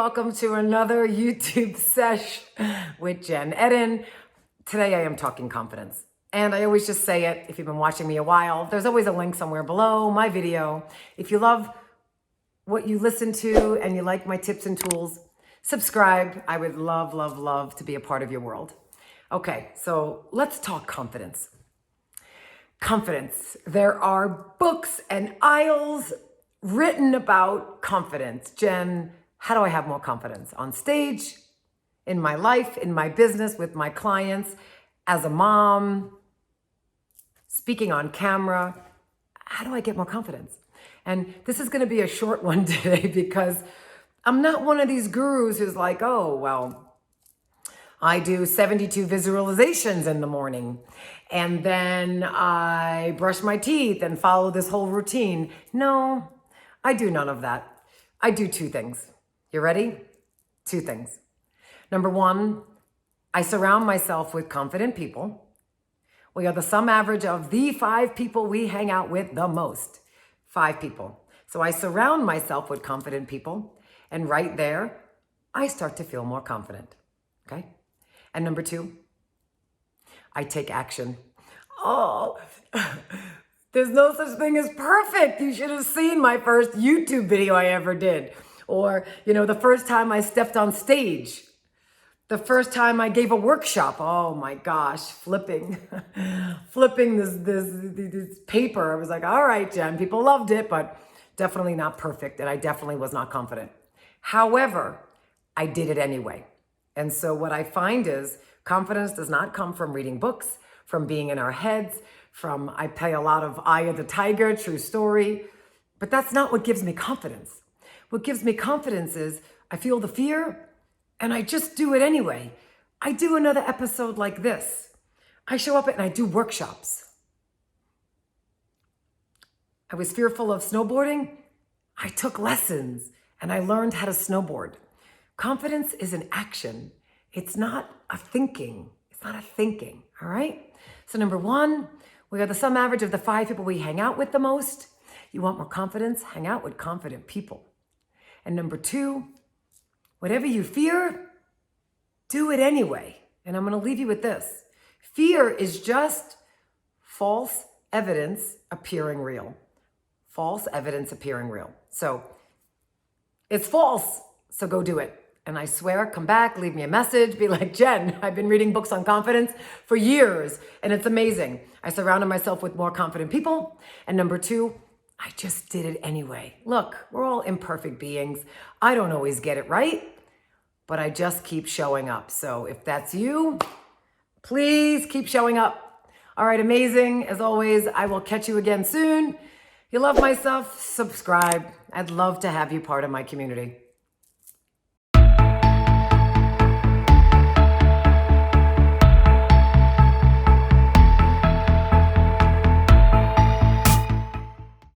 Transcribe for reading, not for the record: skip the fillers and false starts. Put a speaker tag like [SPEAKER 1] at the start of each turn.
[SPEAKER 1] welcome to another YouTube sesh with Jen Eden. Today I am talking confidence. And I always just say it, if you've been watching me a while, there's always a link somewhere below my video. If you love what you listen to and you like my tips and tools, subscribe. I would love, love, love to be a part of your world. Okay, so let's talk confidence. Confidence. There are books and aisles written about confidence. Jen, how do I have more confidence? On stage, in my life, in my business, with my clients, as a mom, speaking on camera. How do I get more confidence? And this is going to be a short one today because I'm not one of these gurus who's like, oh, well, I do 72 visualizations in the morning and then I brush my teeth and follow this whole routine. No, I do none of that. I do two things. You ready? Two things. Number one, I surround myself with confident people. We are the sum average of the 5 people we hang out with the most. 5 people. So I surround myself with confident people, and right there, I start to feel more confident. Okay? And number 2, I take action. Oh, there's no such thing as perfect. You should have seen my first YouTube video I ever did. Or, the first time I stepped on stage. The first time I gave a workshop. Oh my gosh, flipping this paper. I was like, all right, Jen, people loved it, but definitely not perfect. And I definitely was not confident. However, I did it anyway. And so what I find is confidence does not come from reading books, from being in our heads, I play a lot of Eye of the Tiger, true story, but that's not what gives me confidence. What gives me confidence is I feel the fear and I just do it anyway. I do another episode like this. I show up and I do workshops. I was fearful of snowboarding. I took lessons and I learned how to snowboard. Confidence is an action. It's not a thinking. All right? So number 1, we are the sum average of the 5 people we hang out with the most. You want more confidence? Hang out with confident people. And number 2, whatever you fear, do it anyway. And I'm going to leave you with this. Fear is just false evidence appearing real. False evidence appearing real. So it's false. So go do it. And I swear, come back, leave me a message, be like, Jen, I've been reading books on confidence for years, and it's amazing. I surrounded myself with more confident people. And number 2, I just did it anyway. Look, we're all imperfect beings. I don't always get it right, but I just keep showing up. So if that's you, please keep showing up. All right, amazing. As always, I will catch you again soon. If you love my stuff, subscribe. I'd love to have you part of my community.